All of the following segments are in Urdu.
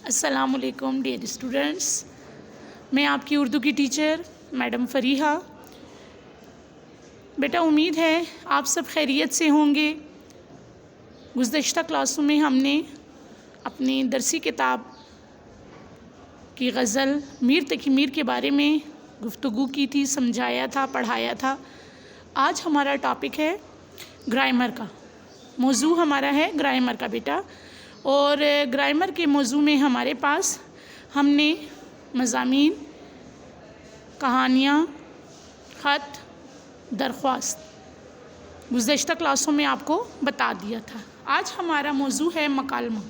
السلام علیکم ڈیئر اسٹوڈنٹس، میں آپ کی اردو کی ٹیچر میڈم فریحہ۔ بیٹا امید ہے آپ سب خیریت سے ہوں گے۔ گزشتہ کلاسوں میں ہم نے اپنی درسی کتاب کی غزل میر تقی میر کے بارے میں گفتگو کی تھی، سمجھایا تھا، پڑھایا تھا۔ آج ہمارا ٹاپک ہے گرامر کا، موضوع ہمارا ہے گرامر کا بیٹا۔ اور گرامر کے موضوع میں ہمارے پاس ہم نے مضامین، کہانیاں، خط، درخواست گزشتہ کلاسوں میں آپ کو بتا دیا تھا۔ آج ہمارا موضوع ہے مکالمہ۔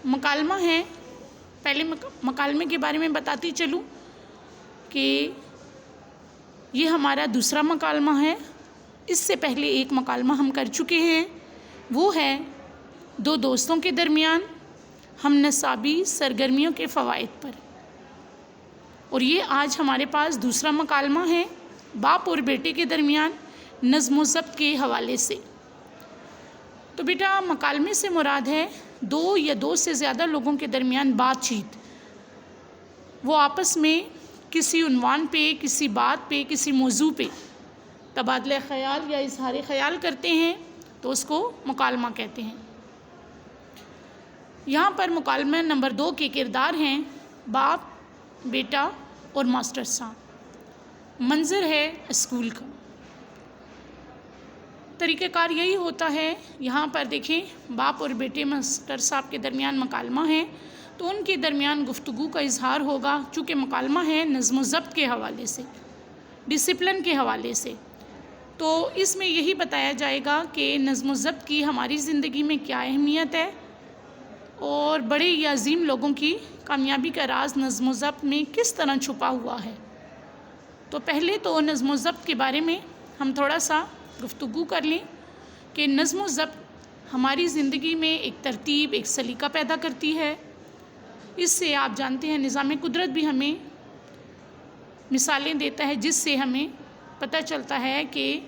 مکالمہ ہے، پہلے مکالمے کے بارے میں بتاتی چلوں کہ یہ ہمارا دوسرا مکالمہ ہے۔ اس سے پہلے ایک مکالمہ ہم کر چکے ہیں، وہ ہے دو دوستوں کے درمیان ہم نصابی سرگرمیوں کے فوائد پر۔ اور یہ آج ہمارے پاس دوسرا مکالمہ ہے باپ اور بیٹے کے درمیان نظم و ضبط کے حوالے سے۔ تو بیٹا مکالمے سے مراد ہے دو یا دو سے زیادہ لوگوں کے درمیان بات چیت۔ وہ آپس میں کسی عنوان پہ، کسی بات پہ، کسی موضوع پہ تبادلہ خیال یا اظہار خیال کرتے ہیں تو اس کو مکالمہ کہتے ہیں۔ یہاں پر مکالمہ نمبر 2 کے کردار ہیں باپ، بیٹا اور ماسٹر صاحب۔ منظر ہے اسکول کا۔ طریقہ کار یہی ہوتا ہے، یہاں پر دیکھیں باپ اور بیٹے ماسٹر صاحب کے درمیان مکالمہ ہے تو ان کے درمیان گفتگو کا اظہار ہوگا۔ چونکہ مکالمہ ہے نظم و ضبط کے حوالے سے، ڈسپلن کے حوالے سے، تو اس میں یہی بتایا جائے گا کہ نظم و ضبط کی ہماری زندگی میں کیا اہمیت ہے اور بڑے یا عظیم لوگوں کی کامیابی کا راز نظم و ضبط میں کس طرح چھپا ہوا ہے۔ تو پہلے تو نظم و ضبط کے بارے میں ہم تھوڑا سا گفتگو کر لیں کہ نظم و ضبط ہماری زندگی میں ایک ترتیب، ایک سلیقہ پیدا کرتی ہے۔ اس سے آپ جانتے ہیں نظام قدرت بھی ہمیں مثالیں دیتا ہے، جس سے ہمیں پتہ چلتا ہے کہ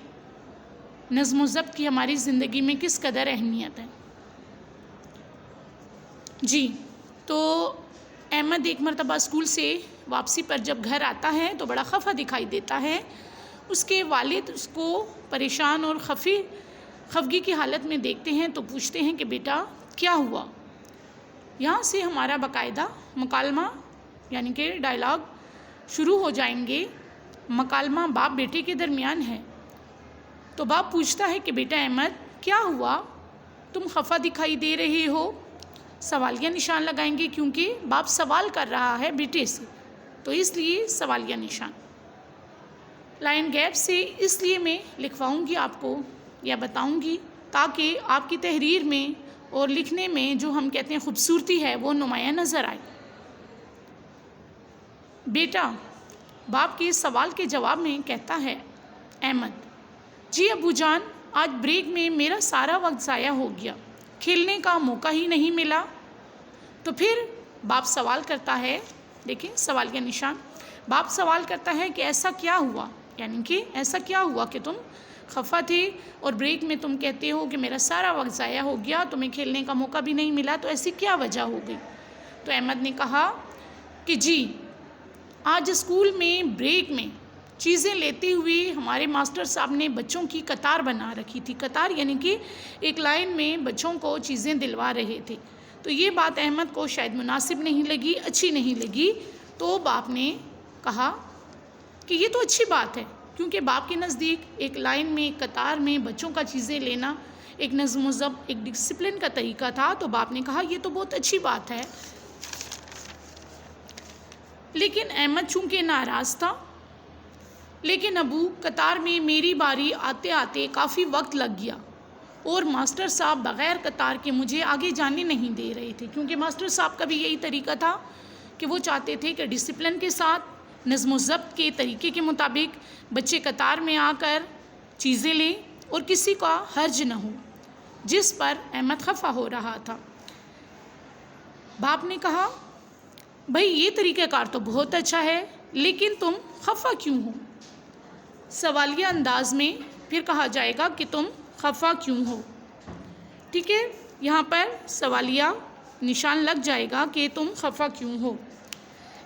نظم و ضبط کی ہماری زندگی میں کس قدر اہمیت ہے۔ جی، تو احمد ایک مرتبہ اسکول سے واپسی پر جب گھر آتا ہے تو بڑا خفا دکھائی دیتا ہے۔ اس کے والد اس کو پریشان اور خفگی کی حالت میں دیکھتے ہیں تو پوچھتے ہیں کہ بیٹا کیا ہوا؟ یہاں سے ہمارا باقاعدہ مکالمہ یعنی کہ ڈائلاگ شروع ہو جائیں گے۔ مکالمہ باپ بیٹے کے درمیان ہے۔ تو باپ پوچھتا ہے کہ بیٹا احمد کیا ہوا؟ تم خفا دکھائی دے رہے ہو؟ سوالیہ نشان لگائیں گے کیونکہ باپ سوال کر رہا ہے بیٹے سے، تو اس لیے سوالیہ نشان۔ لائن گیپ سے اس لیے میں لکھواؤں گی آپ کو یا بتاؤں گی تاکہ آپ کی تحریر میں اور لکھنے میں جو ہم کہتے ہیں خوبصورتی ہے وہ نمایاں نظر آئے۔ بیٹا باپ کے سوال کے جواب میں کہتا ہے احمد، جی ابو جان، آج بریک میں میرا سارا وقت ضائع ہو گیا، کھیلنے کا موقع ہی نہیں ملا۔ تو پھر باپ سوال کرتا ہے، دیکھیں سوالیہ نشان، باپ سوال کرتا ہے کہ ایسا کیا ہوا؟ یعنی کہ ایسا کیا ہوا کہ تم خفا تھے اور بریک میں تم کہتے ہو کہ میرا سارا وقت ضائع ہو گیا، تمہیں کھیلنے کا موقع بھی نہیں ملا، تو ایسی کیا وجہ ہو گئی؟ تو احمد نے کہا کہ جی آج اسکول میں بریک میں چیزیں لیتے ہوئے ہمارے ماسٹر صاحب نے بچوں کی قطار بنا رکھی تھی۔ قطار یعنی کہ ایک لائن میں بچوں کو چیزیں دلوا رہے تھے۔ تو یہ بات احمد کو شاید مناسب نہیں لگی، اچھی نہیں لگی، تو باپ نے کہا کہ یہ تو اچھی بات ہے، کیونکہ باپ کے نزدیک ایک لائن میں، ایک قطار میں بچوں کا چیزیں لینا ایک نظم و ضبط، ایک ڈسپلن کا طریقہ تھا۔ تو باپ نے کہا یہ تو بہت اچھی بات ہے، لیکن احمد چونکہ ناراض تھا، لیکن ابو قطار میں میری باری آتے آتے کافی وقت لگ گیا اور ماسٹر صاحب بغیر قطار کے مجھے آگے جانے نہیں دے رہے تھے، کیونکہ ماسٹر صاحب کا بھی یہی طریقہ تھا کہ وہ چاہتے تھے کہ ڈسپلن کے ساتھ نظم و ضبط کے طریقے کے مطابق بچے قطار میں آ کر چیزیں لیں اور کسی کا حرج نہ ہو، جس پر احمد خفا ہو رہا تھا۔ باپ نے کہا بھائی یہ طریقہ کار تو بہت اچھا ہے، لیکن تم خفا کیوں ہو؟ سوالیہ انداز میں پھر کہا جائے گا کہ تم خفا کیوں ہو، ٹھیک ہے؟ یہاں پر سوالیہ نشان لگ جائے گا کہ تم خفا کیوں ہو۔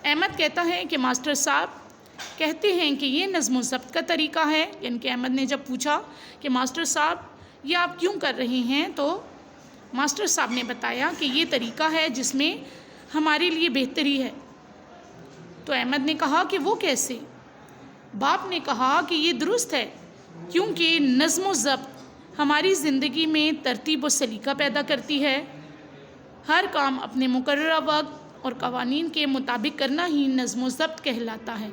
احمد کہتا ہے کہ ماسٹر صاحب کہتے ہیں کہ یہ نظم و ضبط کا طریقہ ہے، یعنی کہ احمد نے جب پوچھا کہ ماسٹر صاحب یہ آپ کیوں کر رہے ہیں، تو ماسٹر صاحب نے بتایا کہ یہ طریقہ ہے جس میں ہمارے لیے بہتری ہے۔ تو احمد نے کہا کہ وہ کیسے؟ باپ نے کہا کہ یہ درست ہے کیونکہ نظم و ضبط ہماری زندگی میں ترتیب و سلیقہ پیدا کرتی ہے۔ ہر کام اپنے مقررہ وقت اور قوانین کے مطابق کرنا ہی نظم و ضبط کہلاتا ہے۔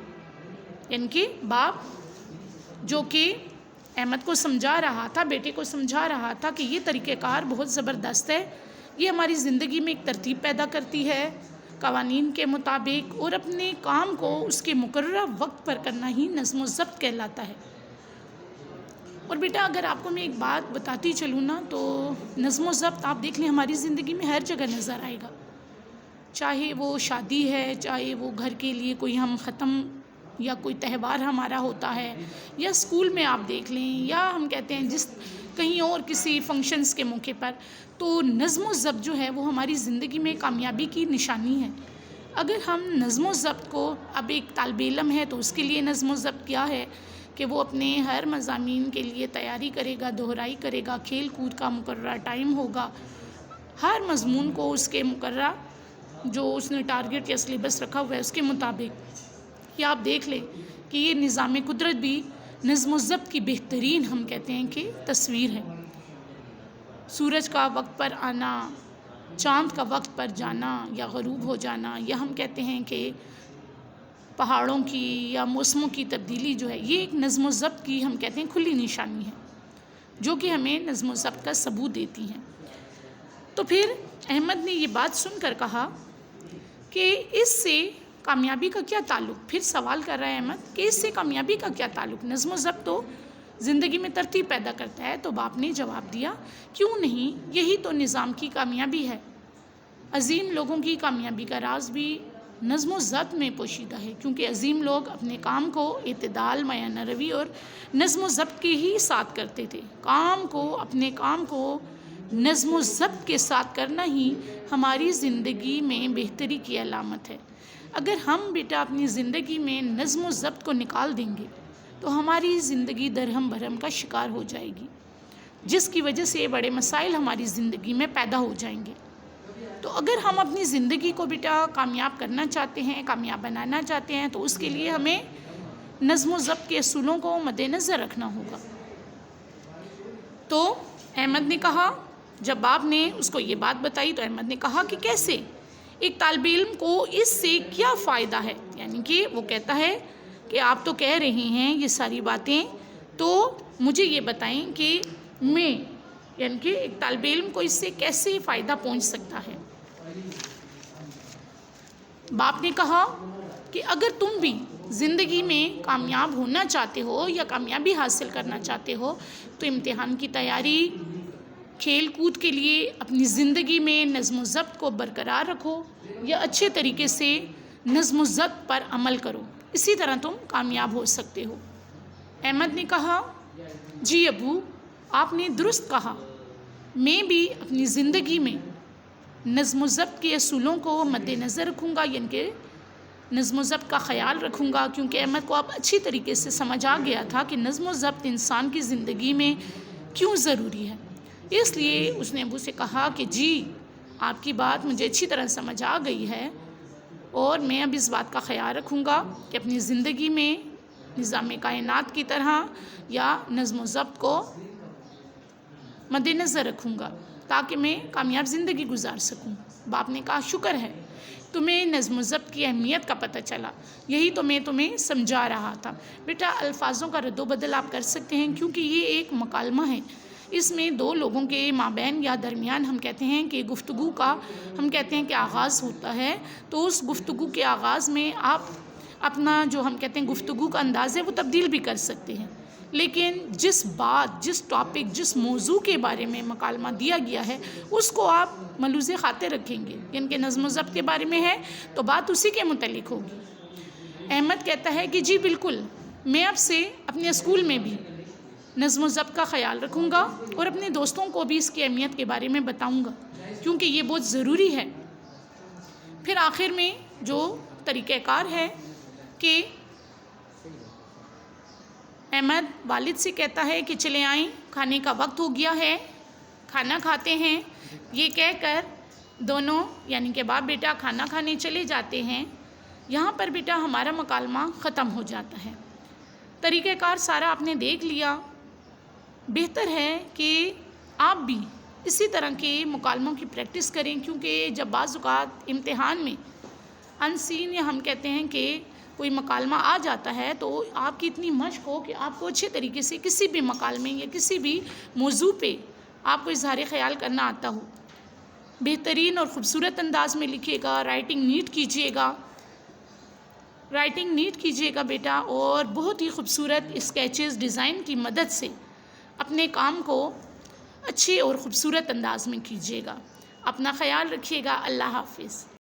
یعنی کہ باپ جو کہ احمد کو سمجھا رہا تھا، بیٹے کو سمجھا رہا تھا کہ یہ طریقہ کار بہت زبردست ہے، یہ ہماری زندگی میں ایک ترتیب پیدا کرتی ہے، قوانین کے مطابق، اور اپنے کام کو اس کے مقررہ وقت پر کرنا ہی نظم و ضبط کہلاتا ہے۔ اور بیٹا اگر آپ کو میں ایک بات بتاتی چلوں نا، تو نظم و ضبط آپ دیکھ لیں ہماری زندگی میں ہر جگہ نظر آئے گا، چاہے وہ شادی ہے، چاہے وہ گھر کے لیے کوئی ہم ختم یا کوئی تہوار ہمارا ہوتا ہے، یا اسکول میں آپ دیکھ لیں، یا ہم کہتے ہیں جس کہیں اور کسی فنکشنز کے موقع پر، تو نظم و ضبط جو ہے وہ ہماری زندگی میں کامیابی کی نشانی ہے۔ اگر ہم نظم و ضبط کو، اب ایک طالب علم ہے تو اس کے لیے نظم و ضبط کیا ہے کہ وہ اپنے ہر مضامین کے لیے تیاری کرے گا، دہرائی کرے گا، کھیل کود کا مقررہ ٹائم ہوگا، ہر مضمون کو اس کے مقررہ جو اس نے ٹارگٹ یا سلیبس رکھا ہوا ہے اس کے مطابق۔ یا آپ دیکھ لیں کہ یہ نظام قدرت بھی نظم و ضبط کی بہترین ہم کہتے ہیں کہ تصویر ہے۔ سورج کا وقت پر آنا، چاند کا وقت پر جانا یا غروب ہو جانا، یا ہم کہتے ہیں کہ پہاڑوں کی یا موسموں کی تبدیلی جو ہے، یہ ایک نظم و ضبط کی ہم کہتے ہیں کھلی نشانی ہے، جو کہ ہمیں نظم و ضبط کا ثبوت دیتی ہیں۔ تو پھر احمد نے یہ بات سن کر کہا کہ اس سے کامیابی کا کیا تعلق؟ پھر سوال کر رہا ہے احمد کہ اس سے کامیابی کا کیا تعلق؟ نظم و ضبط تو زندگی میں ترتیب پیدا کرتا ہے۔ تو باپ نے جواب دیا، کیوں نہیں، یہی تو نظام کی کامیابی ہے۔ عظیم لوگوں کی کامیابی کا راز بھی نظم و ضبط میں پوشیدہ ہے، کیونکہ عظیم لوگ اپنے کام کو اعتدال، میانہ روی اور نظم و ضبط کے ہی ساتھ کرتے تھے۔ اپنے کام کو نظم و ضبط کے ساتھ کرنا ہی ہماری زندگی میں بہتری کی علامت ہے۔ اگر ہم بیٹا اپنی زندگی میں نظم و ضبط کو نکال دیں گے تو ہماری زندگی درہم بھرم کا شکار ہو جائے گی، جس کی وجہ سے بڑے مسائل ہماری زندگی میں پیدا ہو جائیں گے۔ تو اگر ہم اپنی زندگی کو بیٹا کامیاب کرنا چاہتے ہیں، کامیاب بنانا چاہتے ہیں، تو اس کے لیے ہمیں نظم و ضبط کے اصولوں کو مد نظر رکھنا ہوگا۔ تو احمد نے کہا، جب باپ نے اس کو یہ بات بتائی تو احمد نے کہا کہ کیسے؟ ایک طالب علم کو اس سے کیا فائدہ ہے؟ یعنی کہ وہ کہتا ہے کہ آپ تو کہہ رہے ہیں یہ ساری باتیں، تو مجھے یہ بتائیں کہ میں، یعنی کہ ایک طالب علم کو اس سے کیسے فائدہ پہنچ سکتا ہے؟ باپ نے کہا کہ اگر تم بھی زندگی میں کامیاب ہونا چاہتے ہو یا کامیابی حاصل کرنا چاہتے ہو تو امتحان کی تیاری، کھیل کود کے لیے اپنی زندگی میں نظم و ضبط کو برقرار رکھو یا اچھے طریقے سے نظم و ضبط پر عمل کرو، اسی طرح تم کامیاب ہو سکتے ہو۔ احمد نے کہا، جی ابو، آپ نے درست کہا، میں بھی اپنی زندگی میں نظم و ضبط کے اصولوں کو مد نظر رکھوں گا، یعنی کہ نظم و ضبط کا خیال رکھوں گا، کیونکہ احمد کو اب اچھی طریقے سے سمجھ آ گیا تھا کہ نظم و ضبط انسان کی زندگی میں کیوں ضروری ہے۔ اس لیے اس نے ابو سے کہا کہ جی، آپ کی بات مجھے اچھی طرح سمجھ آ گئی ہے، اور میں اب اس بات کا خیال رکھوں گا کہ اپنی زندگی میں نظام کائنات کی طرح یا نظم و ضبط کو مد نظر رکھوں گا تاکہ میں کامیاب زندگی گزار سکوں۔ باپ نے کہا، شکر ہے تمہیں نظم و ضبط کی اہمیت کا پتہ چلا، یہی تو میں تمہیں سمجھا رہا تھا۔ بیٹا الفاظوں کا رد و بدل آپ کر سکتے ہیں، کیونکہ یہ ایک مکالمہ ہے، اس میں دو لوگوں کے مابین یا درمیان ہم کہتے ہیں کہ گفتگو کا ہم کہتے ہیں کہ آغاز ہوتا ہے، تو اس گفتگو کے آغاز میں آپ اپنا جو ہم کہتے ہیں گفتگو کا انداز ہے وہ تبدیل بھی کر سکتے ہیں، لیکن جس بات، جس ٹاپک، جس موضوع کے بارے میں مکالمہ دیا گیا ہے اس کو آپ ملحوظ خاطر رکھیں گے، یعنی کہ نظم و ضبط کے بارے میں ہے تو بات اسی کے متعلق ہوگی۔ احمد کہتا ہے کہ جی بالکل، میں اب سے اپنے اسکول میں بھی نظم و ضبط کا خیال رکھوں گا اور اپنے دوستوں کو بھی اس کی اہمیت کے بارے میں بتاؤں گا، کیونکہ یہ بہت ضروری ہے۔ پھر آخر میں جو طریقہ کار ہے کہ احمد والد سے کہتا ہے کہ چلے آئیں، کھانے کا وقت ہو گیا ہے، کھانا کھاتے ہیں۔ یہ کہہ کر دونوں یعنی کہ باپ بیٹا کھانا کھانے چلے جاتے ہیں۔ یہاں پر بیٹا ہمارا مکالمہ ختم ہو جاتا ہے۔ طریقہ کار سارا آپ نے دیکھ لیا۔ بہتر ہے کہ آپ بھی اسی طرح کے مکالموں کی پریکٹس کریں، کیونکہ جب بعض اوقات امتحان میں انسین یا ہم کہتے ہیں کہ کوئی مکالمہ آ جاتا ہے تو آپ کی اتنی مشق ہو کہ آپ کو اچھے طریقے سے کسی بھی مکالمے یا کسی بھی موضوع پہ آپ کو اظہار خیال کرنا آتا ہو۔ بہترین اور خوبصورت انداز میں لکھیے گا، رائٹنگ نیٹ کیجیے گا بیٹا، اور بہت ہی خوبصورت اسکیچز ڈیزائن کی مدد سے اپنے کام کو اچھے اور خوبصورت انداز میں کیجیے گا۔ اپنا خیال رکھیے گا۔ اللہ حافظ۔